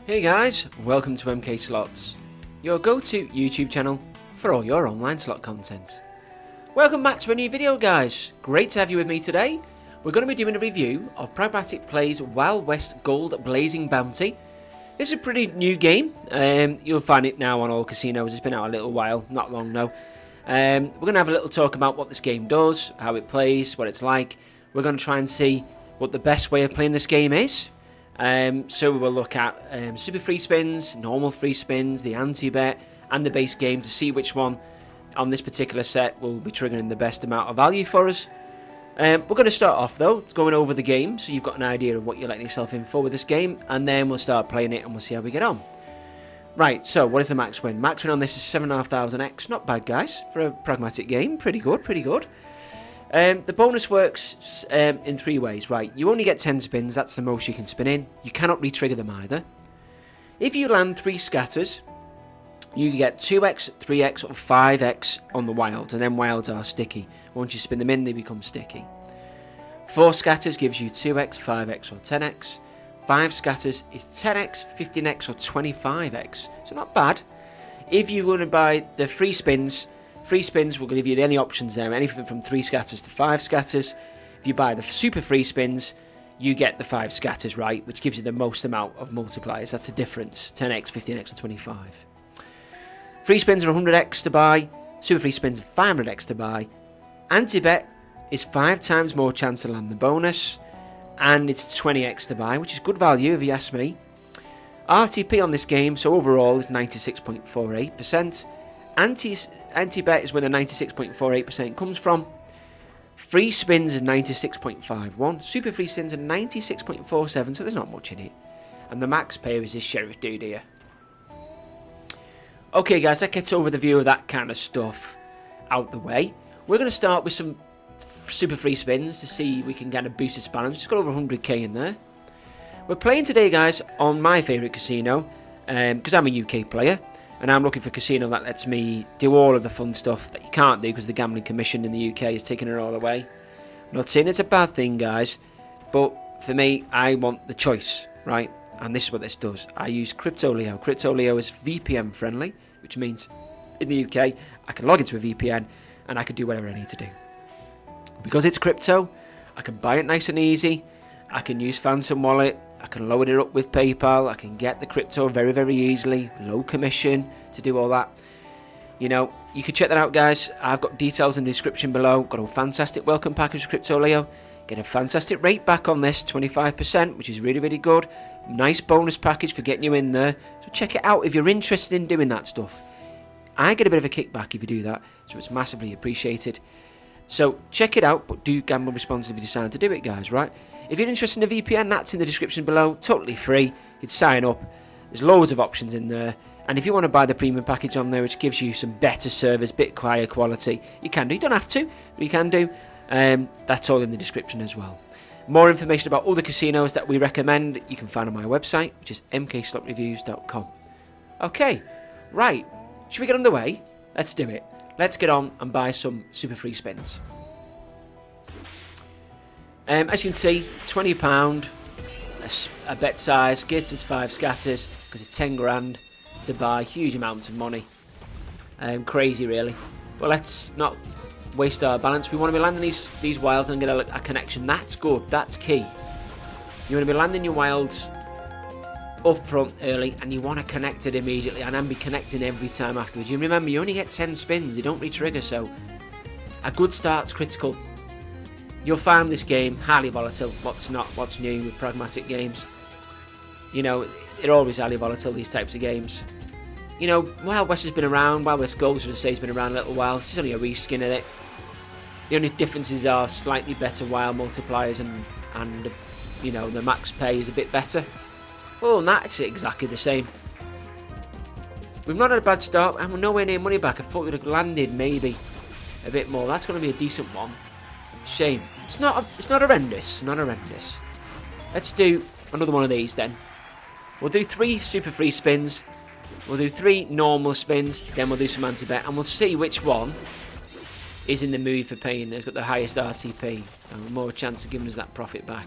Hey guys, welcome to MK Slots, your go-to YouTube channel for all your online slot content. Welcome back to a new video guys, great to have you with me today. We're going to be doing a review of Pragmatic Plays Wild West Gold Blazing Bounty. This is a pretty new game, you'll find it now on all casinos, it's been out a little while, not long no. We're going to have a little talk about what this game does, how it plays, what it's like. We're going to try and see what the best way of playing this game is. So we will look at super free spins, normal free spins, the anti-bet and the base game to see which one on this particular set will be triggering the best amount of value for us. We're going to start off though, going over the game so you've got an idea of what you're letting yourself in for with this game, and then we'll start playing it and we'll see how we get on. Right, so what is the max win? Max win on this is 7,500x, not bad guys, for a Pragmatic game, pretty good, pretty good. The bonus works in three ways, right? You only get 10 spins, that's the most you can spin in. You cannot re-trigger them either. If you land 3 scatters, you get 2x, 3x or 5x on the wilds, and then wilds are sticky. Once you spin them in, they become sticky. 4 scatters gives you 2x, 5x or 10x. 5 scatters is 10x, 15x or 25x, so not bad. If you want to buy the free spins will give you any options there, anything from 3 scatters to 5 scatters. If you buy the super free spins, you get the 5 scatters, right, which gives you the most amount of multipliers. That's the difference, 10x, 15x or 25. Free spins are 100x to buy, super free spins are 500x to buy. Anti-bet is 5 times more chance to land the bonus, and it's 20x to buy, which is good value if you ask me. RTP on this game, so overall, is 96.48%. Anti-bet is where the 96.48% comes from. Free spins is 96.51. Super free spins are 96.47, so there's not much in it. And the max payer is this Sheriff dude here. Okay guys, that gets over the view of that kind of stuff out the way. We're going to start with some super free spins to see if we can kind of boost this balance. Just got over 100k in there. We're playing today guys on my favourite casino, because I'm a UK player. And I'm looking for a casino that lets me do all of the fun stuff that you can't do because the gambling commission in the UK is taking it all away. I'm not saying it's a bad thing, guys, but for me, I want the choice, right? And this is what this does. I use CryptoLeo. CryptoLeo is VPN friendly, which means in the UK, I can log into a VPN and I can do whatever I need to do. Because it's crypto, I can buy it nice and easy. I can use Phantom Wallet. I can load it up with PayPal. I can get the crypto very, very easily. Low commission to do all that. You know, you can check that out, guys. I've got details in the description below. Got a fantastic welcome package with CryptoLeo. Get a fantastic rate back on this, 25%, which is really, really good. Nice bonus package for getting you in there. So check it out if you're interested in doing that stuff. I get a bit of a kickback if you do that, so it's massively appreciated. So check it out, but do gamble responsibly if you decide to do it, guys, right? If you're interested in a VPN, that's in the description below, totally free. You can sign up. There's loads of options in there. And if you want to buy the premium package on there, which gives you some better servers, bit higher quality, you can do. You don't have to, but you can do. That's all in the description as well. More information about all the casinos that we recommend, you can find on my website, which is mkslotreviews.com. Okay, right. Should we get underway? Let's do it. Let's get on and buy some super free spins. As you can see, £20, a bet size, gives us 5 scatters, because it's 10 grand to buy, huge amounts of money. Crazy really. But let's not waste our balance. We want to be landing these wilds and get a connection. That's good, that's key. You want to be landing your wilds up front early, and you want to connect it immediately, and then be connecting every time afterwards. You remember, you only get 10 spins, they don't re-trigger, so a good start's critical. You'll find this game highly volatile. What's new with Pragmatic games. You know, they're always highly volatile, these types of games. You know, Wild West has been around, Wild West Gold, should I say, has been around a little while. It's only a reskin of it. The only differences are slightly better wild multipliers and you know, the max pay is a bit better. Oh, and that's exactly the same. We've not had a bad start, and we're nowhere near money back. I thought we'd have landed maybe a bit more. That's going to be a decent one. Shame. It's not horrendous. Not horrendous. Let's do another one of these then. We'll do 3 super free spins. We'll do 3 normal spins. Then we'll do some anti-bet, and we'll see which one is in the mood for paying. It's got the highest RTP and more chance of giving us that profit back.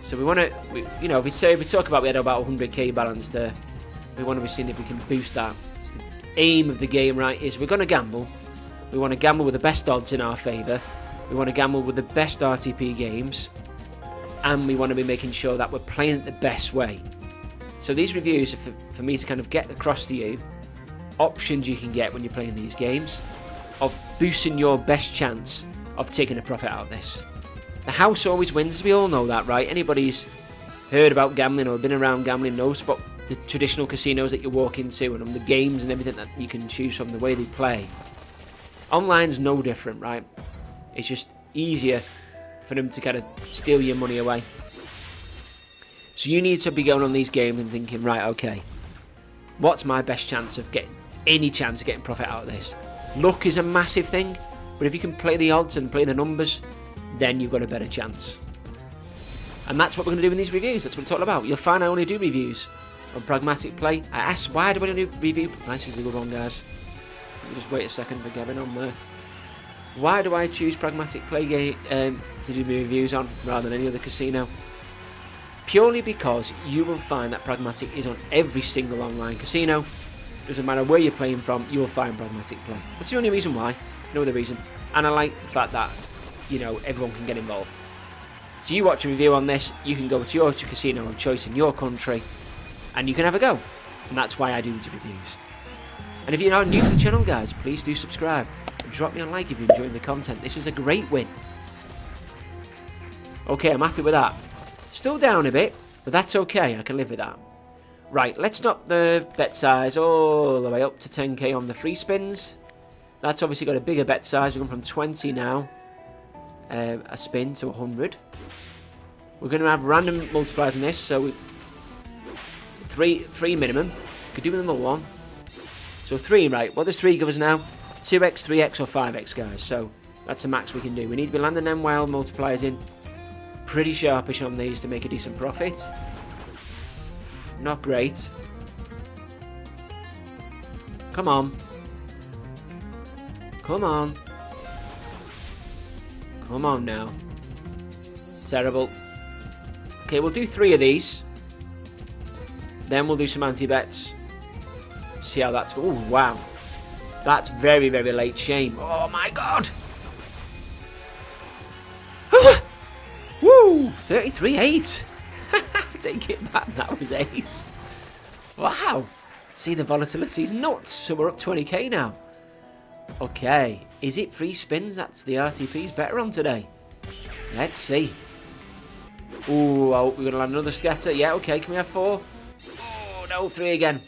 So we want to, you know, if we talk about we had about 100k balance there, we want to be seeing if we can boost that. It's the aim of the game, right? Is we're going to gamble. We want to gamble with the best odds in our favour. We want to gamble with the best RTP games, and we want to be making sure that we're playing it the best way. So these reviews are for me to kind of get across to you options you can get when you're playing these games of boosting your best chance of taking a profit out of this. The house always wins, we all know that, right? Anybody who's heard about gambling or been around gambling knows about the traditional casinos that you walk into and the games and everything that you can choose from, the way they play. Online's no different, right? It's just easier for them to kind of steal your money away. So you need to be going on these games and thinking, right, okay, what's my best chance of getting any chance of getting profit out of this? Luck is a massive thing, but if you can play the odds and play the numbers, then you've got a better chance. And that's what we're going to do in these reviews. That's what it's all about. You'll find I only do reviews on Pragmatic Play. I asked, why do I do review? This is a good one, guys. Let me just wait a second for Gavin on there. Why do I choose Pragmatic Play to do the reviews on rather than any other casino? Purely because you will find that Pragmatic is on every single online casino. Doesn't matter where you're playing from, you will find Pragmatic Play. That's the only reason why. No other reason. And I like the fact that, you know, everyone can get involved. So you watch a review on this, you can go to your casino of choice in your country, and you can have a go. And that's why I do these reviews. And if you're not new to the channel, guys, please do subscribe. And drop me a like if you're enjoying the content. This is a great win. Okay, I'm happy with that. Still down a bit, but that's okay. I can live with that. Right, let's knock the bet size all the way up to 10k on the free spins. That's obviously got a bigger bet size. We're going from 20 now, a spin to 100. We're going to have random multipliers on this, so three minimum. Could do another one. So 3, right? What does 3 give us now? 2x, 3x, or 5x, guys. So that's the max we can do. We need to be landing them wild multipliers in. Pretty sharpish on these to make a decent profit. Not great. Come on. Come on. Come on now. Terrible. Okay, we'll do 3 of these. Then we'll do some anti-bets. See how that's... Oh, wow. That's very, very late. Shame. Oh, my God. Woo! 33.8. Take it back. That was ace. Wow. See, the volatility's nuts. So we're up 20k now. Okay. Is it free spins? That's the RTP's better on today. Let's see. Ooh, oh, we're going to land another scatter. Yeah, okay. Can we have 4? Oh, no. 3 again.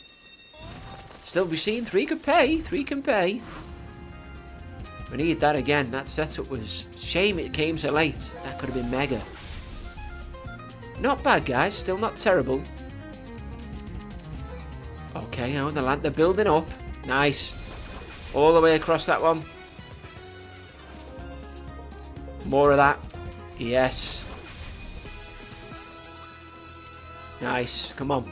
Still be seeing 3 could pay. 3 can pay. We need that again. That setup was... Shame it came so late. That could have been mega. Not bad, guys. Still not terrible. Okay, oh, they're building up. Nice. All the way across that one. More of that. Yes. Nice. Come on.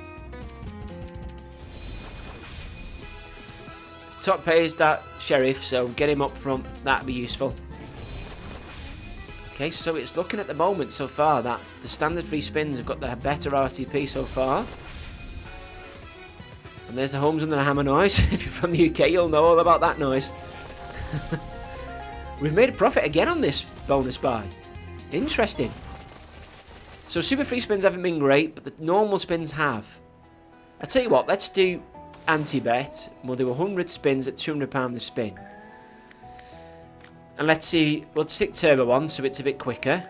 Top pay is that Sheriff, so get him up front. That'd be useful. Okay, so it's looking at the moment so far that the standard free spins have got the better RTP so far. And there's the Homes Under the Hammer noise. If you're from the UK, you'll know all about that noise. We've made a profit again on this bonus buy. Interesting. So super free spins haven't been great, but the normal spins have. I'll tell you what, let's do anti-bet. We'll do 100 spins at £200 a spin. And let's see, we'll stick turbo on so it's a bit quicker.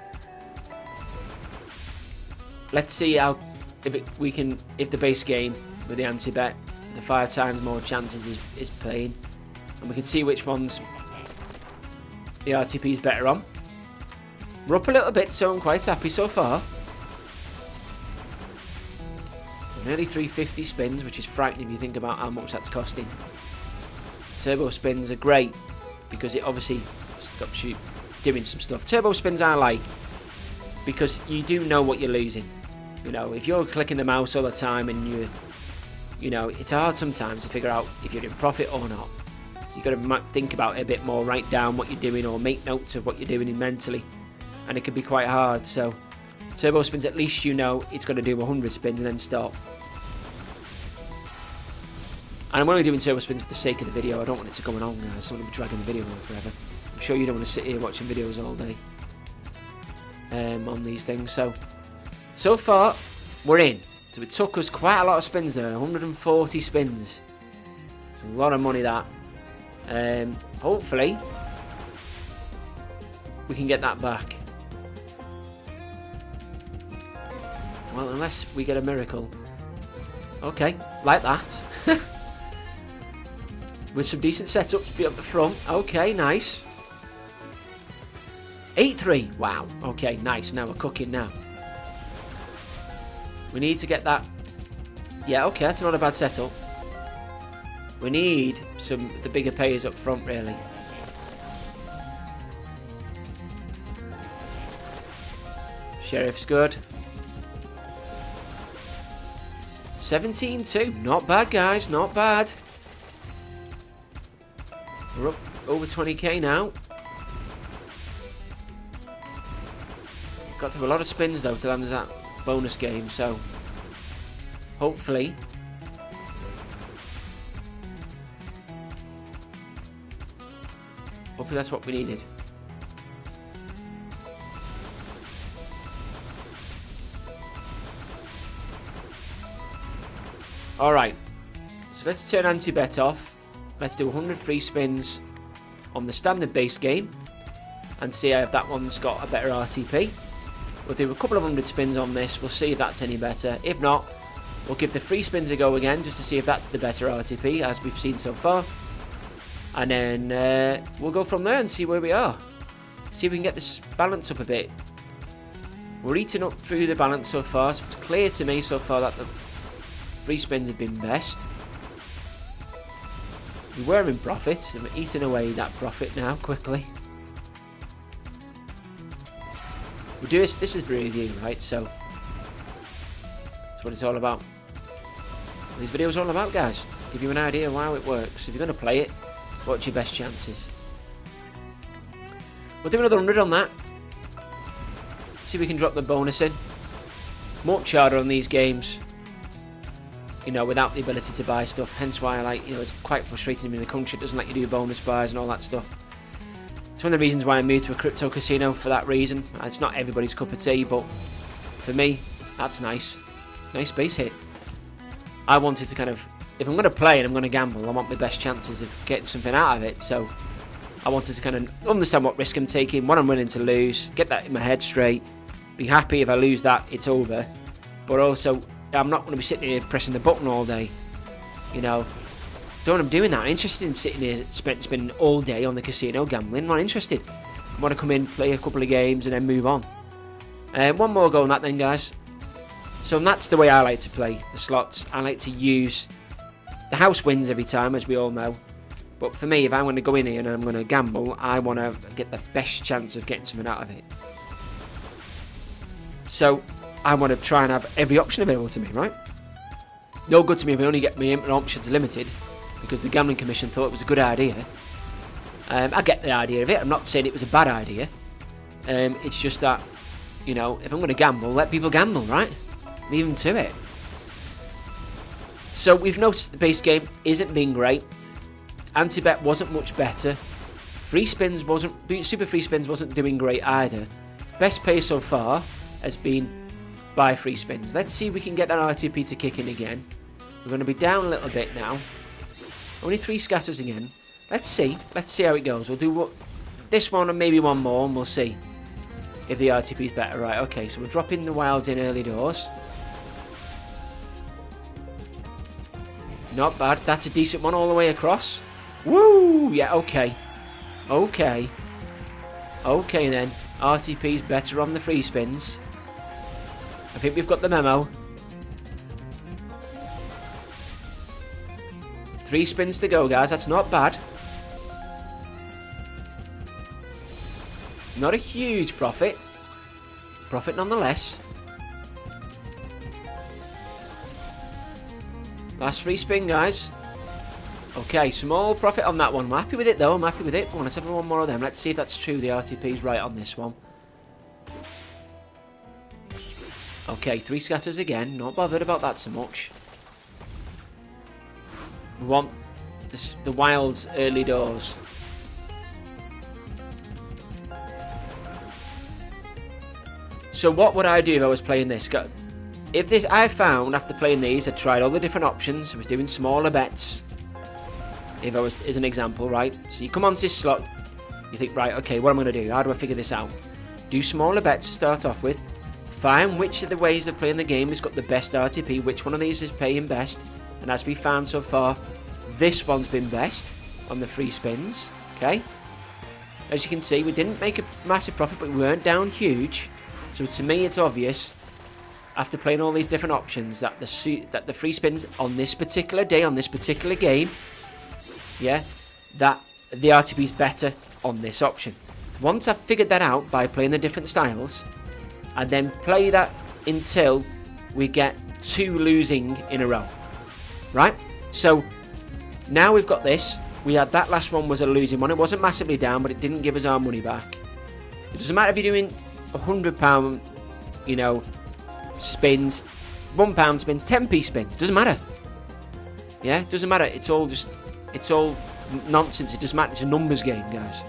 Let's see how if the base gain with the anti-bet, the 5 times more chances is playing. And we can see which ones the RTP is better on. We're up a little bit, so I'm quite happy so far. Nearly 350 spins, which is frightening if you think about how much that's costing. Turbo spins are great because it obviously stops you doing some stuff. Turbo spins I like because you do know what you're losing. You know, if you're clicking the mouse all the time and you know, it's hard sometimes to figure out if you're in profit or not. You've got to think about it a bit more, write down what you're doing or make notes of what you're doing mentally. And it can be quite hard, so Turbo spins, at least you know it's going to do 100 spins and then stop. And I'm only doing turbo spins for the sake of the video. I don't want it to go on, guys. I don't want to be dragging the video on forever. I'm sure you don't want to sit here watching videos all day on these things. So far, we're in. So it took us quite a lot of spins there. 140 spins. It's a lot of money, that. Hopefully, we can get that back. Well, unless we get a miracle. Okay, like that. With some decent setups be up the front. Okay, nice. 8-3. Wow. Okay, nice. Now we're cooking now. We need to get that. Yeah, okay, that's not a bad setup. We need the bigger payers up front, really. Sheriff's good. 17-2. Not bad, guys. Not bad. We're up over 20k now. Got through a lot of spins, though, to land that bonus game, so hopefully that's what we needed. Alright, so let's turn anti-bet off. Let's do 100 free spins on the standard base game and see if that one's got a better RTP. We'll do a couple of 100 spins on this. We'll see if that's any better. If not, we'll give the free spins a go again just to see if that's the better RTP, as we've seen so far. And then we'll go from there and see where we are. See if we can get this balance up a bit. We're eating up through the balance so far, so it's clear to me so far that the free spins have been best. We were in profit, and we're eating away that profit now quickly. We do this is review, right? So that's what it's all about. These videos are all about, guys. Give you an idea of how it works. If you're going to play it, what's your best chances? We'll do another 100 on that. See if we can drop the bonus in. Much harder on these games, you know, without the ability to buy stuff. Hence why I like, you know, it's quite frustrating in the country. It doesn't let you do bonus buys and all that stuff. It's one of the reasons why I moved to a crypto casino, for that reason. It's not everybody's cup of tea, but for me, that's nice. Nice base hit. I wanted to kind of, if I'm going to play and I'm going to gamble, I want my best chances of getting something out of it. So I wanted to kind of understand what risk I'm taking, what I'm willing to lose, get that in my head straight, be happy if I lose that, it's over. But also, I'm not going to be sitting here pressing the button all day. You know, don't want to be doing that. I'm interested in sitting here spending all day on the casino gambling. I'm not interested. I want to come in, play a couple of games, and then move on. One more go on that then, guys. So that's the way I like to play the slots. I like to use the house wins every time, as we all know. But for me, if I'm going to go in here and I'm going to gamble, I want to get the best chance of getting something out of it. So I want to try and have every option available to me, right? No good to me if I only get my options limited, because the Gambling Commission thought it was a good idea. I get the idea of it. I'm not saying it was a bad idea. It's just that, you know, if I'm going to gamble, let people gamble, right? Leave them to it. So we've noticed the base game isn't being great. Anti-bet wasn't much better. Free spins wasn't, super free spins wasn't doing great either. Best pay so far has been buy free spins. Let's see if we can get that RTP to kick in again. We're going to be down a little bit now. Only 3 scatters again. Let's see how it goes. We'll do this one and maybe one more, and we'll see if the RTP is better. Right, okay, so we're dropping the wilds in early doors. Not bad. That's a decent one all the way across. Woo! Yeah, okay. Okay. Okay then. RTP's better on the free spins. I think we've got the memo. 3 spins to go, guys. That's not bad. Not a huge profit. Profit nonetheless. Last free spin, guys. Okay, small profit on that one. I'm happy with it, though. I'm happy with it. Come on, let's have one more of them. Let's see if that's true. The RTP's right on this one. Okay, 3 scatters again. Not bothered about that so much. We want the Wild's early doors. So what would I do if I was playing this? If this, I found after playing these, I tried all the different options. I was doing smaller bets. If I was, as an example, right? So you come onto this slot, you think, right, okay, what am I going to do? How do I figure this out? Do smaller bets to start off with. Find which of the ways of playing the game has got the best RTP, which one of these is paying best. And as we found so far, this one's been best on the free spins, okay? As you can see, we didn't make a massive profit, but we weren't down huge. So to me, it's obvious, after playing all these different options, that the free spins on this particular day, on this particular game, yeah, that the RTP is better on this option. Once I've figured that out by playing the different styles, I then play that until we get 2 losing in a row, right? So now we've got this. We had that last one was a losing one. It wasn't massively down, but it didn't give us our money back. It doesn't matter if you're doing £100, you know, spins, £1 spins, 10p spins. It doesn't matter. Yeah, it doesn't matter. It's all nonsense. It doesn't matter. It's a numbers game, guys.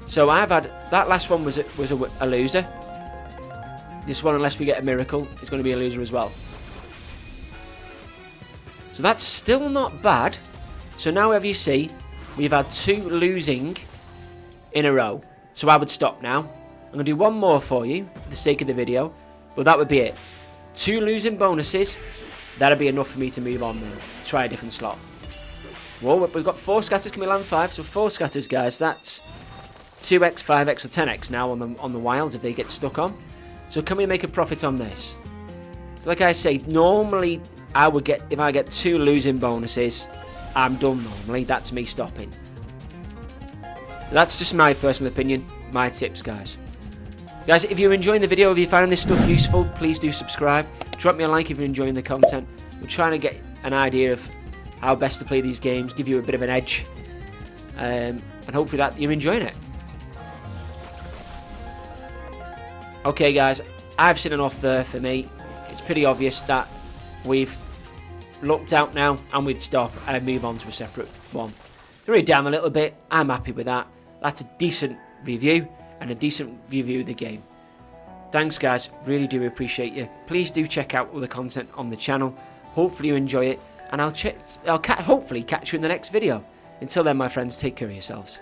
So I've had that last one was a loser. This one, unless we get a miracle, is going to be a loser as well. So that's still not bad. So now, as you see, we've had 2 losing in a row. So I would stop now. I'm going to do one more for you for the sake of the video, but that would be it. 2 losing bonuses. That'll be enough for me to move on then. Try a different slot. Well, we've got 4 scatters. Can we land 5? So 4 scatters, guys. That's 2x, 5x, or 10x now on the wilds if they get stuck on. So can we make a profit on this? So like I say, normally I would get, if I get 2 losing bonuses, I'm done normally. That's me stopping. That's just my personal opinion, my tips, guys. Guys, if you're enjoying the video, if you find this stuff useful, please do subscribe. Drop me a like if you're enjoying the content. We're trying to get an idea of how best to play these games, give you a bit of an edge, and hopefully that you're enjoying it. Okay, guys, I've seen enough there for me. It's pretty obvious that we've looked out now and we'd stop and move on to a separate one. We're already down a little bit. I'm happy with that. That's a decent review and a decent review of the game. Thanks, guys. Really do appreciate you. Please do check out all the content on the channel. Hopefully you enjoy it, and I'll hopefully catch you in the next video. Until then, my friends, take care of yourselves.